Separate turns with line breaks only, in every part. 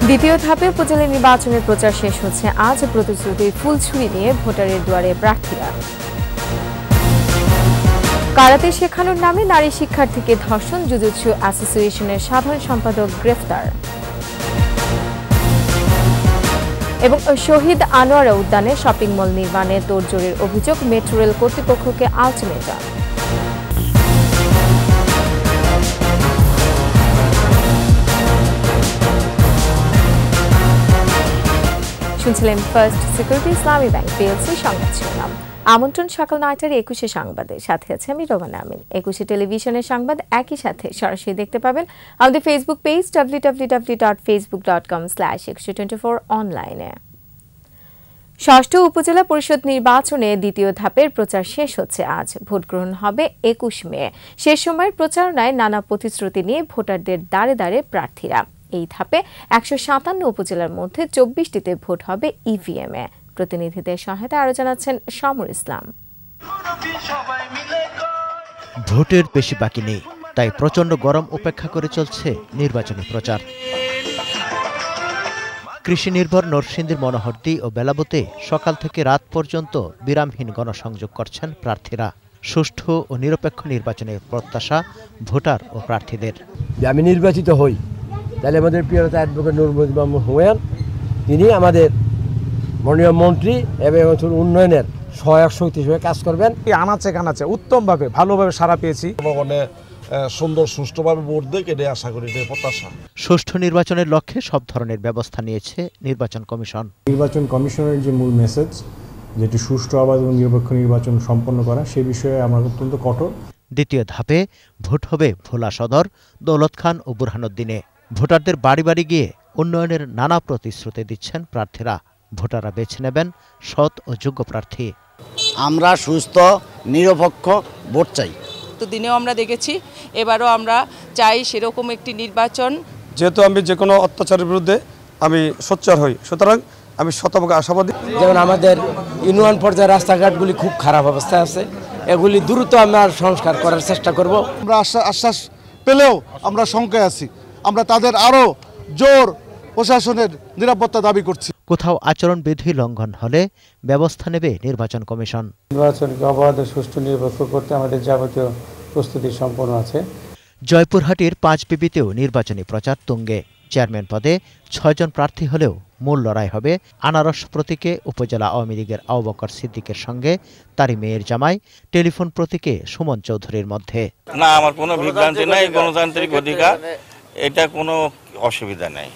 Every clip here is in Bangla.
দ্বিতীয় ধাপে উপজেলা নির্বাচনের প্রচার শেষ হচ্ছে আজ। প্রতিশ্রুতির ফুলছুরি নিয়ে ভোটারের দুয়ারে প্রার্থীরা। কারাতে শেখানোর নামে নারী শিক্ষার্থীকে ধর্ষণ, জুজুৎসু অ্যাসোসিয়েশনের সাধারণ সম্পাদক গ্রেফতার। এবং শহীদ আনোয়ারা উদ্যানে শপিং মল নির্মাণে তোড়জোড়ের অভিযোগ, মেট্রো রেল কর্তৃপক্ষকে আলটিমেটাম। শুনছিলেন ফার্স্ট সিকিউরিটি ইসলামী ব্যাংক পিএলসি সংবাদ শিরোনাম। আমন্ত্রণ সকাল 9টার 21 সংবাদে, সাথে আছে আমি রোমানা আমিন। 21 টেলিভিশনের সংবাদ একই সাথে সরাসরি দেখতে পাবেন আমাদের ফেসবুক পেজ www.facebook.com/2124 অনলাইনে। ষষ্ঠ উপজেলা পরিষদ নির্বাচনে দ্বিতীয় ধাপের প্রচার শেষ হচ্ছে আজ। ভোট গ্রহণ হবে 21 মে। শেষ সময়ের প্রচারণায় নানা প্রতিশ্রুতি নিয়ে ভোটারদের দ্বারে দ্বারে প্রার্থীরা। এই ধাপে 157 উপজেলার মধ্যে 24টিতে ভোট হবে ইভিএমে। প্রতিনিধিদের সহায়তায় আরো জানাচ্ছেন সমর ইসলাম।
ভোটের বেশি বাকি নেই, তাই প্রচন্ড গরম উপেক্ষা করে চলছে নির্বাচনী প্রচার। কৃষি নির্ভর নরসিংদীর মনোহরদী ও বেলাবতে সকাল থেকে রাত পর্যন্ত বিরামহীন গণসংযোগ করছেন প্রার্থীরা। সুষ্ঠু ও নিরপেক্ষ নির্বাচনের প্রত্যাশা ভোটার ও প্রার্থীদের।
আমি নির্বাচিত হই, তাহলে আমাদের প্রিয় নেতা অ্যাডভোকেট নূর মোহাম্মদ হুমায়ুন, তিনি আমাদের মাননীয় মন্ত্রী এবং উন্নয়নের সহায়ক শক্তি হিসেবে কাজ করবেন।
আনাচে কানাচে উত্তমভাবে ভালোভাবে সাড়া পেয়েছি।
সুন্দর সুষ্ঠুভাবে ভোট দেয়, এটাই আশা করি, এটাই প্রত্যাশা।
সুষ্ঠু নির্বাচনের লক্ষ্যে সব ধরনের ব্যবস্থা নিয়েছে নির্বাচন কমিশন।
নির্বাচন কমিশনের যে মূল মেসেজ, যেটি সুষ্ঠু, অবাধ এবং নিরপেক্ষ নির্বাচন সম্পন্ন করা, সে বিষয়ে আমরা অত্যন্ত কঠোর।
দ্বিতীয় ধাপে ভোট হবে ভোলা সদর, দৌলত খান ও বুরহানুদ্দিনে। ভোটারদের বাড়ি বাড়ি গিয়ে উন্নয়নের নানা প্রতিশ্রুতি দিচ্ছেন প্রার্থীরা। ভোটাররা বেছে নেবেন সৎ ও যোগ্য প্রার্থী।
আমরা সুস্থ নিরপেক্ষ ভোট চাই।
দিনেও আমরা দেখেছি, এবারও আমরা চাই সেরকম একটি নির্বাচন।
যেহেতু আমি যে কোনো অত্যাচারের বিরুদ্ধে আমি সোচ্চার হই, সুতরাং আমি শতভাগ আশাবাদী।
যেমন আমাদের ইউনিয়ন পর্যায়ের রাস্তাঘাটগুলি খুব খারাপ অবস্থায় আছে, এগুলি দ্রুত আমরা সংস্কার করার চেষ্টা করব।
আমরা আশ্বাস পেলেও আমরা শঙ্কায় আছি। আমরা তাদের আরও জোর প্রশাসনের নিরাপত্তা দাবি করছি।
কোথাও আচরণবিধি লঙ্ঘন হলে ব্যবস্থা নেবে নির্বাচন কমিশন।
নির্বাচনকে অবাধ ও সুষ্ঠু নিরপেক্ষ করতে আমাদের যাবতীয় প্রস্তুতি সম্পন্ন আছে।
জয়পুরহাটের 5 বিবিতেও নির্বাচনী প্রচার তুঙ্গে। চেয়ারম্যান পদে 6 জন প্রার্থী হলেও মূল লড়াই হবে আনারস প্রতীকে উপজেলা আওয়ামী লীগের আবু বকর সিদ্দিকের সঙ্গে তারই মেয়ের জামাই টেলিফোন প্রতীকে সুমন চৌধুরীর মধ্যে।
না, আমার কোনো বিভ্রান্তি নাই, গণতান্ত্রিক অধিকার, এটা কোনো অসুবিধা নেই।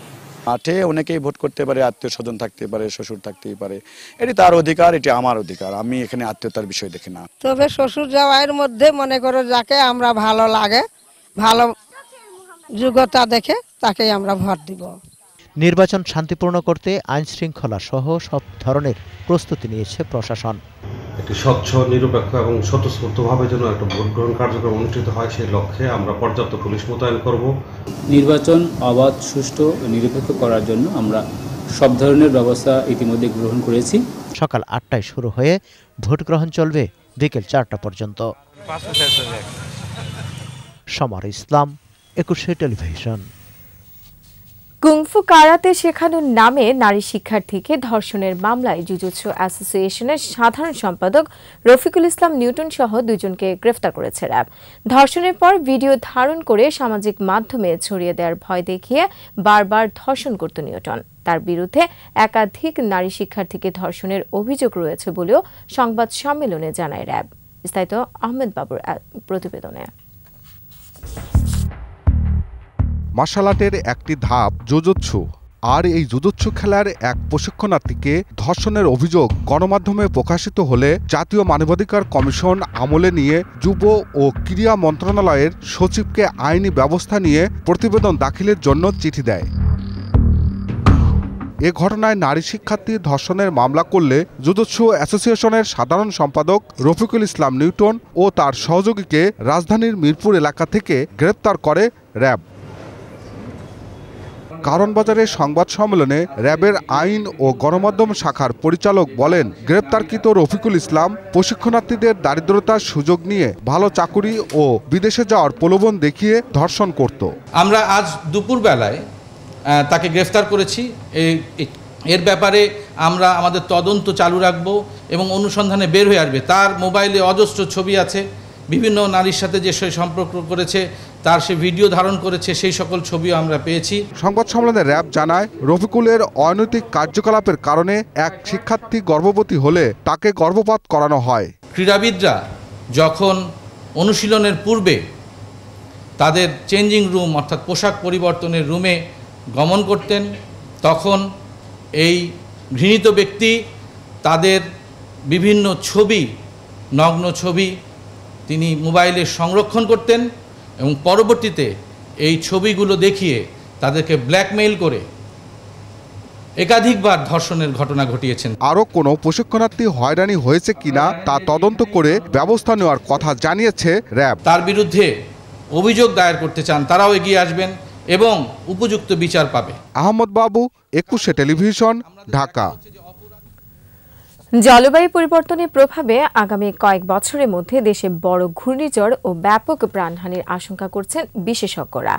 মাঠে অনেকেই ভোট করতে পারে, আত্মীয় স্বজন থাকতে পারে, শ্বশুর থাকতেই পারে, এটি তার অধিকার, এটি আমার অধিকার। আমি এখানে আত্মীয়তার বিষয় দেখি না।
তবে শ্বশুর জামাইয়ের মধ্যে মনে করো যাকে আমরা ভালো লাগে, ভালো যোগ্যতা দেখে তাকেই আমরা ভোট দিব।
নির্বাচন শান্তিপূর্ণ করতে আইন শৃঙ্খলা সহ সব ধরনের প্রস্তুতি নিয়েছে প্রশাসন।
একটি স্বচ্ছ, নিরপেক্ষ এবং স্বতঃস্ফূর্তভাবে যেন একটা ভোট গ্রহণ কার্যক্রম অনুষ্ঠিত হয়, সেই লক্ষ্যে আমরা পর্যাপ্ত পুলিশ মোতায়েন করব।
নির্বাচন অবাধ, সুষ্ঠু ও নিরপেক্ষ করার জন্য আমরা সব ধরনের ব্যবস্থা ইতিমধ্যে গ্রহণ করেছি।
সকাল 8টায় শুরু হয়ে ভোট গ্রহণ চলবে বিকেল 4টা পর্যন্ত। সমর ইসলাম, 21 টেলিভিশন।
কুংফু কারাতে শেখানোর নামে নারী শিক্ষার্থীকে ধর্ষণের মামলায় জুজুৎসু অ্যাসোসিয়েশনের সাধারণ সম্পাদক রফিকুল ইসলাম নিউটন সহ 2 জনকে গ্রেফতার করেছে র্যাব। ধর্ষণের পর ভিডিও ধারণ করে সামাজিক মাধ্যমে ছড়িয়ে দেওয়ার ভয় দেখিয়ে বারবার ধর্ষণ করত নিউটন। তার বিরুদ্ধে একাধিক নারী শিক্ষার্থীকে ধর্ষণের অভিযোগ রয়েছে বলেও সংবাদ সম্মেলনে জানায় র্যাব। বিস্তারিত আহমেদ বাবুর প্রতিবেদনে।
মার্শাল আর্টের একটি ধাপ জুজুৎসু, আর এই জুজুৎসু খেলার এক প্রশিক্ষণার্থীকে ধর্ষণের অভিযোগ গণমাধ্যমে প্রকাশিত হলে জাতীয় মানবাধিকার কমিশন আমলে নিয়ে যুব ও ক্রীড়া মন্ত্রণালয়ের সচিবকে আইনি ব্যবস্থা নিয়ে প্রতিবেদন দাখিলের জন্য চিঠি দেয়। এ ঘটনায় নারী শিক্ষার্থী ধর্ষণের মামলা করলে জুজুৎসু অ্যাসোসিয়েশনের সাধারণ সম্পাদক রফিকুল ইসলাম নিউটন ও তার সহযোগীকে রাজধানীর মিরপুর এলাকা থেকে গ্রেপ্তার করে র্যাব। কারণবাজারের সংবাদ সম্মেলনে র্যাবের আইন ও গণমাধ্যম শাখার পরিচালক বলেন, গ্রেপ্তারকৃত রফিকুল ইসলাম প্রশিক্ষণার্থীদের দারিদ্রতার সুযোগ নিয়ে ভালো চাকুরি ও বিদেশে যাওয়ার প্রলোভন দেখিয়ে ধর্ষণ করত।
আমরা আজ দুপুরবেলায় তাকে গ্রেফতার করেছি। এর ব্যাপারে আমরা আমাদের তদন্ত চালু রাখব এবং অনুসন্ধানে বের হয়ে আসবে। তার মোবাইলে অজস্র ছবি আছে, বিভিন্ন নারীর সাথে যে সে সম্পর্ক করেছে তার সে ভিডিও ধারণ করেছে, সেই সকল ছবিও আমরা পেয়েছি।
সংবাদ সম্মেলনে র্যাব জানায়, রফিকুলের অনৈতিক কার্যকলাপের কারণে এক শিক্ষার্থী গর্ভবতী হলে তাকে গর্ভপাত করানো হয়।
ক্রীড়াবিদরা যখন অনুশীলনের পূর্বে তাদের চেঞ্জিং রুম অর্থাৎ পোশাক পরিবর্তনের রুমে গমন করতেন, তখন এই ঘৃণিত ব্যক্তি তাদের বিভিন্ন ছবি, নগ্ন ছবি তিনি মোবাইলে সংরক্ষণ করতেন এবং পরবর্তীতে এই ছবিগুলো দেখিয়ে তাদেরকে ব্ল্যাকমেইল করে একাধিকবার ধর্ষণের ঘটনা ঘটিয়েছেন।
আরও কোনো প্রশিক্ষণার্থী হয়রানি হয়েছে কিনা তা তদন্ত করে ব্যবস্থা নেওয়ার কথা জানিয়েছে র্যাব।
তার বিরুদ্ধে অভিযোগ দায়ের করতে চান তারাও এগিয়ে আসবেন এবং উপযুক্ত বিচার পাবে।
আহমদ বাবু, 21 টেলিভিশন, ঢাকা।
জলবায়ু পরিবর্তনের প্রভাবে আগামী কয়েক বছরের মধ্যে দেশে বড় ঘূর্ণিঝড় ও ব্যাপক প্রাণহানির আশঙ্কা করছেন বিশেষজ্ঞরা।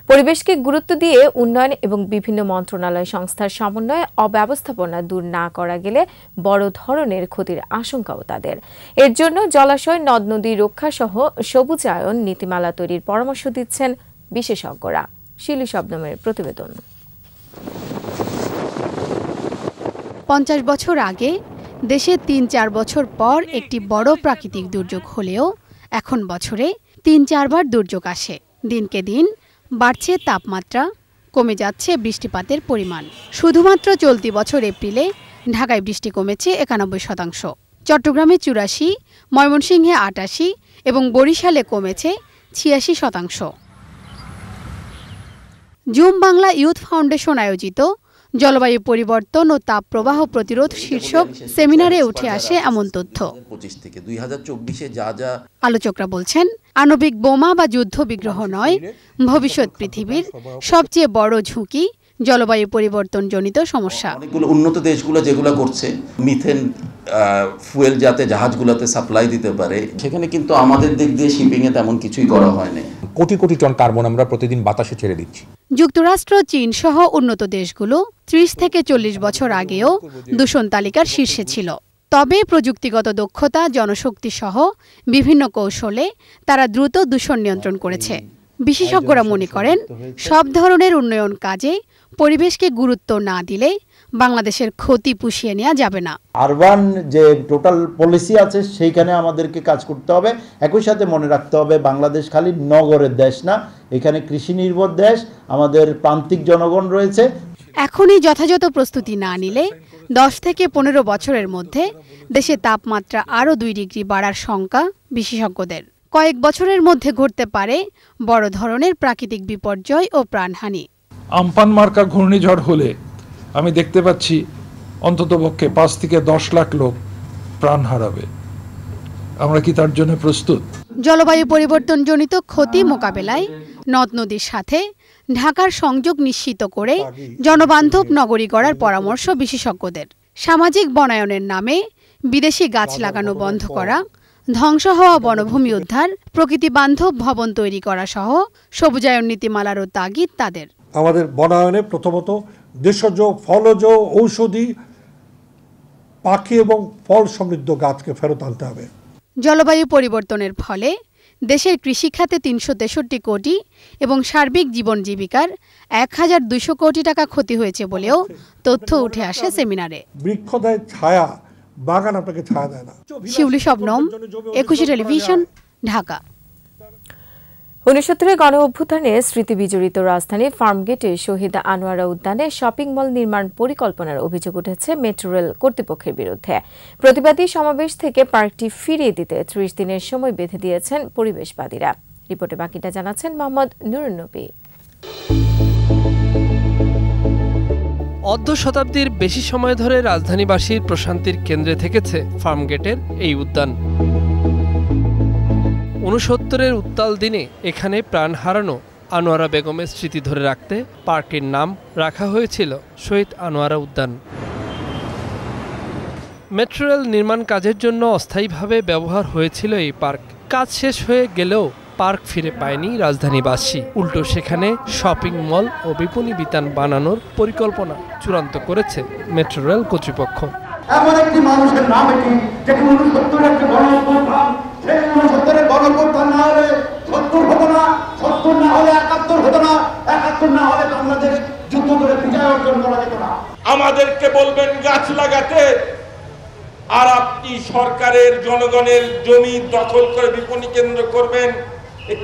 পরিবেশকে গুরুত্ব দিয়ে উন্নয়ন এবং বিভিন্ন মন্ত্রণালয় সংস্থার সমন্বয়ে অব্যবস্থাপনা দূর না করা গেলে বড় ধরনের ক্ষতির আশঙ্কাও তাদের। এর জন্য জলাশয়, নদ নদী রক্ষা সহ সবুজায়ন নীতিমালা তৈরির পরামর্শ দিচ্ছেন বিশেষজ্ঞরা। শিলু শবনমের প্রতিবেদন।
50 বছর আগে দেশে 3-4 বছর পর একটি বড় প্রাকৃতিক দুর্যোগ হলেও এখন বছরে 3-4 বার দুর্যোগ আসে। দিনকে দিন বাড়ছে তাপমাত্রা, কমে যাচ্ছে বৃষ্টিপাতের পরিমাণ। শুধুমাত্র চলতি বছর এপ্রিলে ঢাকায় বৃষ্টি কমেছে 91%, চট্টগ্রামে 84, ময়মনসিংহে 88 এবং বরিশালে কমেছে 86%। জুম বাংলা ইউথ ফাউন্ডেশন আয়োজিত জলবায়ু পরিবর্তন ও তাপ প্রবাহ প্রতিরোধ শীর্ষক সেমিনারে উঠে আসে এমন তথ্য। আলোচকরা বলছেন, আণবিক বোমা বা যুদ্ধ বিগ্রহ নয়, ভবিষ্যৎ পৃথিবীর সবচেয়ে বড় ঝুঁকি জলবায়ু পরিবর্তনজনিত সমস্যা।
অনেকগুলো উন্নত দেশগুলো যেগুলো করছে মিথেন ফুয়েল যাতে জাহাজগুলোতে সাপ্লাই দিতে পারে, সেখানে কিন্তু আমাদের দিক দিয়ে শিপিংয়ে তেমন কিছুই করা হয়নি।
কোটি কোটি টন কার্বন আমরা প্রতিদিন বাতাসে ছেড়ে দিচ্ছি।
যুক্তরাষ্ট্র, চীন সহ উন্নত দেশগুলো 30 থেকে 40 বছর আগেও দূষণ তালিকার শীর্ষে ছিল। তবে প্রযুক্তিগত দক্ষতা, জনশক্তি সহ বিভিন্ন কৌশলে তারা দ্রুত দূষণ নিয়ন্ত্রণ করেছে। বিশেষজ্ঞরা মনে করেন, সব ধরনের উন্নয়ন কাজে পরিবেশকে গুরুত্ব না দিলে বাংলাদেশের ক্ষতি পুষিয়ে নেওয়া যাবে না।
আরবান যে টোটাল পলিসি আছে সেইখানে আমাদেরকে কাজ করতে হবে। একই সাথে মনে রাখতে হবে, বাংলাদেশ খালি নগরের দেশ না, এখানে কৃষি নির্ভর দেশ, আমাদের প্রান্তিক জনগণ রয়েছে।
এখনই যথাযথ প্রস্তুতি না নিলে 10 থেকে 15 বছরের মধ্যে দেশে তাপমাত্রা আরও 2 ডিগ্রি বাড়ার শঙ্কা বিশেষজ্ঞদের। কয়েক বছরের মধ্যে ঘটতে পারে বড় ধরনের প্রাকৃতিক বিপর্যয় ও প্রাণহানি।
আমপান মার্কা ঘূর্ণিঝড় হলে আমি দেখতে পাচ্ছি অন্ততপক্ষে 5 থেকে 10 লাখ লোক প্রাণ হারাবে। আমরা কি তার জন্য প্রস্তুত?
জলবায়ু পরিবর্তনজনিত ক্ষতি মোকাবেলায় নদ নদীর সাথে ঢাকার সংযোগ নিশ্চিত করে জনবান্ধব নগরী গড়ার পরামর্শ বিশেষজ্ঞদের। সামাজিক বনায়নের নামে বিদেশি গাছ লাগানো বন্ধ করা, ধ্বংস হওয়া বনভূমি উদ্ধার, প্রকৃতি বান্ধব ভবন তৈরি করা সহ সবুজায়ন নীতিমালারও তাগিদ তাদের।
আমাদের বনায়নে প্রথমত দেশজ, ফলজ, ঔষধি, পাখি এবং ফল সমৃদ্ধ গাছকে ফেরত আনতে হবে।
জলবায়ু পরিবর্তনের ফলে দেশের কৃষিখাতে 363 কোটি এবং সার্বিক জীবন জীবিকার 1200 কোটি টাকা ক্ষতি হয়েছে বলেও তথ্য উঠে আসে সেমিনারে।
বৃক্ষ দেয় ছায়া, বাগান আপনাকে ছায়া দেয় না।
শিউলি শবনম, 21 টেলিভিশন, ঢাকা।
69 গণ অভ্যুত্থানে স্মৃতি বিজড়িত রাজধানী ফার্মগেটে শহীদ আনোয়ারা উদ্যানে শপিং মল নির্মাণ পরিকল্পনার অভিযোগ উঠেছে মেট্রো রেল কর্তৃপক্ষের বিরুদ্ধে। প্রতিবাদী সমাবেশ থেকে পার্কটি ফিরিয়ে দিতে 30 দিনের সময় বেঁধে দিয়েছেন পরিবেশবাদীরা। রিপোর্টে বাকিটা জানাচ্ছেন মোহাম্মদ নুরুন নবী।
অর্ধ শতাব্দীর বেশি সময় ধরে রাজধানীবাসীর প্রশান্তির কেন্দ্রে থেকেছে ফার্মগেটের এই উদ্যান। 69-এর উত্তাল দিনে এখানে প্রাণ হারানো আনোয়ারা বেগমের স্মৃতি ধরে রাখতে পার্কের নাম রাখা হয়েছিল শহীদ আনোয়ারা উদ্যান। মেট্রো রেল নির্মাণ কাজের জন্য অস্থায়ীভাবে ব্যবহার হয়েছিল এই পার্ক। কাজ শেষ হয়ে গেলেও পার্ক ফিরে পায়নি রাজধানীবাসী, উল্টো সেখানে শপিং মল ও বিপণী বিতান বানানোর পরিকল্পনা চূড়ান্ত করেছে মেট্রো রেল কর্তৃপক্ষ।
এমন একটি মানুষের নাম এটি, যেটি 69 একটি গণঅভ্যুত্থান, সেই 69 গণঅভ্যুত্থান না হলে 70 হতো না, 70 না হলে 71 হতো না, 71 না হলে বাংলাদেশ যুদ্ধ করে বিজয় অর্জন করা যেত না।
আমাদেরকে বলবেন গাছ লাগাতে, আর আপনি সরকারের জনগণের জমি দখল করে বিপণী কেন্দ্র করবেন,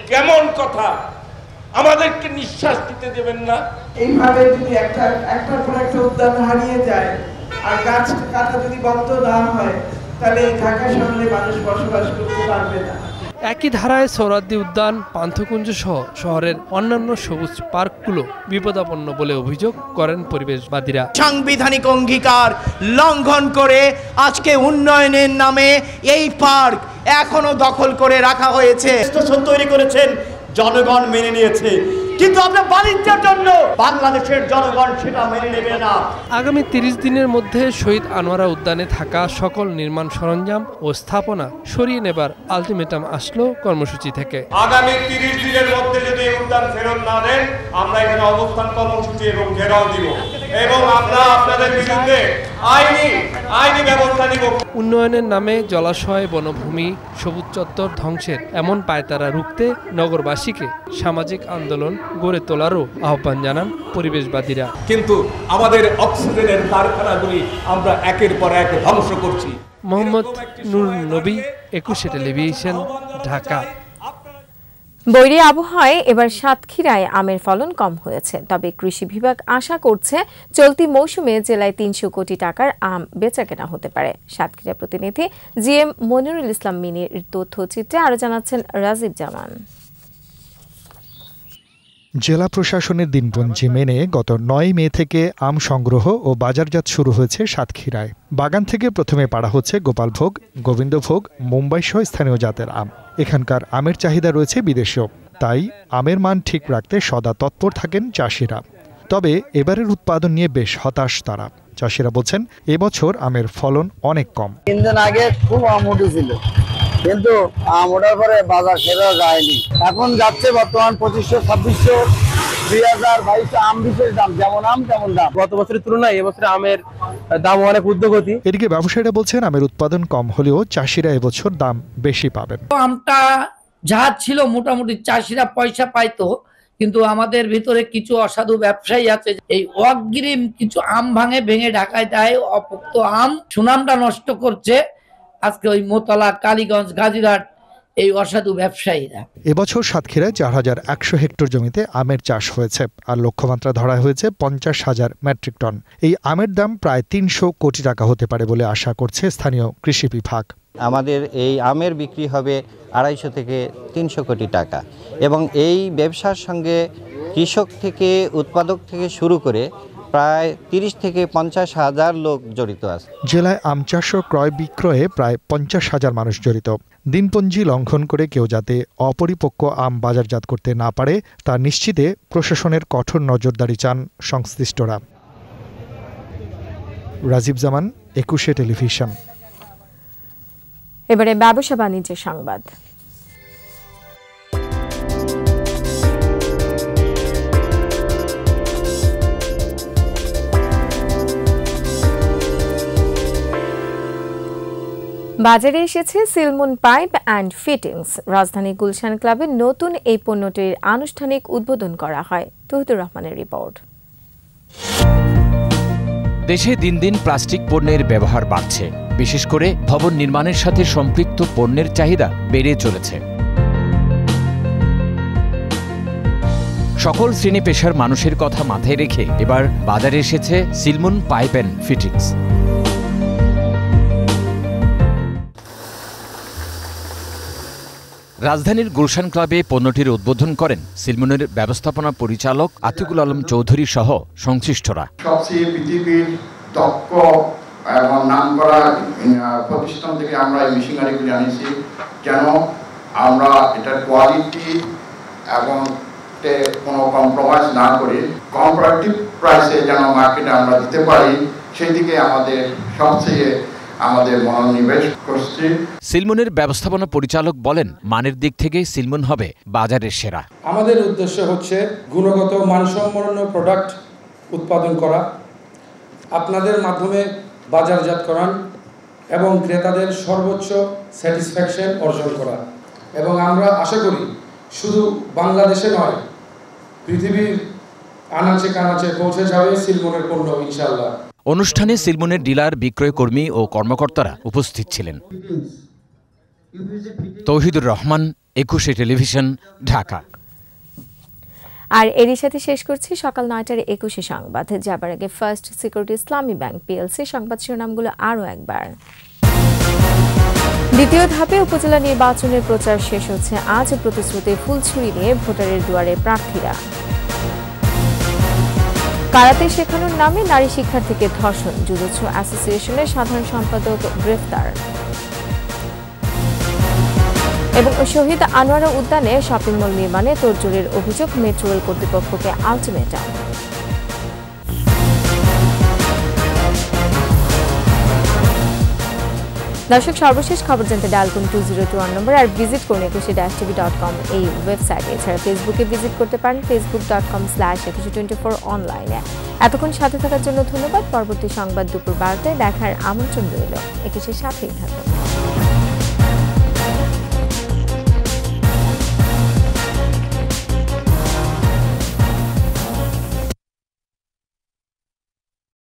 কেমন কথা? আমাদেরকে নিঃশ্বাস দিতে দেবেন না।
এইভাবে যদি একটার পর একটা উদ্যান হারিয়ে যায় আর গাছ কাটা যদি বন্ধ না হয়, তাহলে ঢাকা শহরে মানুষ বসবাস করতে পারবে না।
একই ধারায় সোহরাওয়ার্দী উদ্যান, পান্থকুঞ্জ সহ শহরের অন্যান্য সবুজ পার্কগুলো বিপদাপন্ন বলে অভিযোগ করেন পরিবেশবাদীরা।
সাংবিধানিক অঙ্গীকার লঙ্ঘন করে আজকে উন্নয়নের নামে এই পার্ক এখনো দখল করে রাখা হয়েছে।
স্টেশন তৈরি করেছেন, জনগণ মেনে নিয়েছে, কিন্তু আপনার বাণিজ্যের জন্য বাংলাদেশের জনগণ সেটা মেনে নেবে না।
আগামী 30 দিনের মধ্যে শহীদ আনোয়ারা উদ্যানে থাকা সকল নির্মাণ সরঞ্জাম ও স্থাপনা সরিয়ে নেবার আলটিমেটাম আসলো কর্মসূচি থেকে।
আগামী 30 দিনের মধ্যে যদি এই উদ্যান ফেরত না দেন, আমরা এখানে অবস্থান কর্মসূচি এবং ঘেরাও দিব এবং আমরা আপনাদের বিরুদ্ধে আইনি ব্যবস্থা নিব।
উন্নয়নের নামে জলাশয়, বনভূমি, সবুজ চত্বর ধ্বংসের এমন পায়তারা রুখতে নগরবাসীকে সামাজিক আন্দোলন গড়ে তোলারও আহ্বান জানান পরিবেশবাদীরা।
কিন্তু আমাদের অক্সিজেনের কারখানাগুলি আমরা একের পর এক ধ্বংস করছি।
মোহাম্মদ নূর নবী, 21 টেলিভিশন, ঢাকা।
বৈরী আবহাওয়ায় এবার সাতক্ষীরায় আমের ফলন কম হয়েছে, তবে কৃষি বিভাগ আশা করছে চলতি মৌসুমে জেলায় 300 কোটি টাকার আম বেচাকেনা হতে পারে। সাতক্ষীরা প্রতিনিধি জিএম মনিরুল ইসলাম মিনির তথ্যচিত্রে আরো জানাচ্ছেন রাজীব জামান।
জেলা প্রশাসনের দিনপঞ্জি মেনে গত 9 মে থেকে আম সংগ্রহ ও বাজারজাত শুরু হয়েছে সাতক্ষীরায়। বাগান থেকে প্রথমে পাড়া হচ্ছে গোপালভোগ, গোবিন্দভোগ, মুম্বাই সহ স্থানীয় জাতের আম। এখানকার আমের চাহিদা রয়েছে বিদেশেও, তাই আমের মান ঠিক রাখতে সদা তৎপর থাকেন চাষিরা। তবে এবারের উৎপাদন নিয়ে বেশ হতাশ তারা। চাষিরা বলছেন, এবছর আমের ফলন অনেক কম।
3 দিন আগে খুব আম উঠেছিল, কিন্তু আম ওঠার পরে বাজার সেরা যায়নি। এখন যাচ্ছে বর্তমান 2500, 2600, 2000, 2200 আম বিশেষ দাম, যেমন আম তেমন দাম।
গত বছরের তুলনায় এবছর আমের দাম অনেক ঊর্ধ্বগতি।
এদিকে ব্যবসায়ীরা বলছেন, আমের উৎপাদন কম হলেও চাষিরা এবছর দাম বেশি পাবেন।
আমটা যা ছিল মোটামুটি চাষিরা পয়সা পাইতো, কিন্তু আমাদের ভিতরে কিছু অসাধু ব্যবসায়ী আছে, এই অগ্রিম কিছু আম ভেঙে ঢাকায় দেয়, অপোক্ত আম সুনামটা নষ্ট করছে। আজকে ওই মোতলা, কালীগঞ্জ, গাজীরহাট এই অসাধু ব্যবসায়ীরা।
এবছর সাতক্ষীরায় 4100 হেক্টর জমিতে আমের চাষ হয়েছে, আর লক্ষ্যমাত্রা ধরা হয়েছে 50,000 মেট্রিক টন। এই আমের দাম প্রায় 300 কোটি টাকা হতে পারে বলে আশা করছে স্থানীয় কৃষি বিভাগ।
আমাদের এই আমের বিক্রি হবে 250 থেকে 300 কোটি টাকা, এবং এই ব্যবসার সঙ্গে কৃষক থেকে উৎপাদক থেকে শুরু করে প্রায় 30 থেকে 50,000 লোক জড়িত আছে।
জেলায় আম চাষ ও ক্রয় বিক্রয়ে প্রায় 50,000 মানুষ জড়িত। দিনপঞ্জি লঙ্ঘন করে কেউ যাতে অপরিপক্ক আম বাজারজাত করতে না পারে তা নিশ্চিতে প্রশাসনের কঠোর নজরদারি চান সংশ্লিষ্টরা। রাজীব জামান, 21 টেলিভিশন।
এবারে ব্যবসা বাণিজ্যের সংবাদ। বাজারে এসেছে সিলমুন পাইপ অ্যান্ড ফিটিংস। রাজধানী গুলশান ক্লাবে নতুন এই পণ্যটির আনুষ্ঠানিক উদ্বোধন করা হয়। তৌহিদুর রহমানের রিপোর্ট।
দেশে দিন দিন প্লাস্টিক পণ্যের ব্যবহার বাড়ছে, বিশেষ করে ভবন নির্মাণের সাথে সম্পৃক্ত পণ্যের চাহিদা বেড়ে চলেছে। সকল শ্রেণী পেশার মানুষের কথা মাথায় রেখে এবার বাজারে এসেছে সিলমুন পাইপ অ্যান্ড ফিটিংস। রাজধানীর গুলশান ক্লাবে পণ্যটির উদ্বোধন করেন সিলমুনের ব্যবস্থাপনা পরিচালক আতিকুল আলম চৌধুরী সহ সংশ্লিষ্টরা।
সবচেয়ে পৃথিবীর দক্ষ এবং নামকরা প্রতিষ্ঠান থেকে আমরা এই মেশিনারিগুলি আনিছি, যেন আমরা এটার কোয়ালিটি এবং কোনো কম্প্রোমাইজ না করে কম্পারেটিভ প্রাইসে যেন মার্কেটে আমরা দিতে পারি, সেই দিকে আমাদের সবচেয়ে আমাদের মনোনিবেশ করছি।
সিলমনের ব্যবস্থাপনা পরিচালক বলেন, মানের দিক থেকে সিলমন হবে বাজারের সেরা।
আমাদের উদ্দেশ্য হচ্ছে গুণগত মানসম্পন্ন প্রোডাক্ট উৎপাদন করা, আপনাদের মাধ্যমে বাজারজাতকরণ এবং ক্রেতাদের সর্বোচ্চ স্যাটিসফ্যাকশন অর্জন করা। এবং আমরা আশা করি শুধু বাংলাদেশে নয়, পৃথিবীর আনাচে কানাচে পৌঁছে যাবে সিলমনের পণ্য ইনশাআল্লাহ।
অনুষ্ঠানে সিলমনের ডিলার, বিক্রয় কর্মী ও কর্মকর্তারা উপস্থিত ছিলেন। তৌহিদুর রহমান, 21 টেলিভিশন, ঢাকা।
আর এরই সাথে শেষ করছি সকাল 9টার 21 সংবাদ। যাবার আগে ফার্স্ট সিকিউরিটি ইসলামী ব্যাংক পিএলসি সংবাদ শিরোনামগুলো আরও একবার। দ্বিতীয় ধাপে উপজেলা নির্বাচনের প্রচার শেষ হচ্ছে আজ। প্রতিশ্রুতি ফুলছুরি নিয়ে ভোটারের দুয়ারে প্রার্থীরা। কারাতে শেখানোর নামে নারী শিক্ষার্থীকে ধর্ষণ, জুজুৎসু অ্যাসোসিয়েশনের সাধারণ সম্পাদক গ্রেফতার। এবং শহীদ আনোয়ারা উদ্যানে শপিং মল নির্মাণে তোড়জোড়ের অভিযোগ, মেট্রো রেল কর্তৃপক্ষকে আলটিমেটাম। দর্শক, সর্বশেষ খবর জানতে ডায়াল করুন 2021 নম্বর আর ভিজিট করুন 21-tv.com এই ওয়েবসাইটে। এছাড়া ফেসবুকে ভিজিট করতে পারেন facebook.com/2124 অনলাইনে। এতক্ষণ সাথে থাকার জন্য ধন্যবাদ। পরবর্তী সংবাদ দুপুর 12টায় দেখার আমন্ত্রণ রইল। 21-এর সাথেই থাকুন।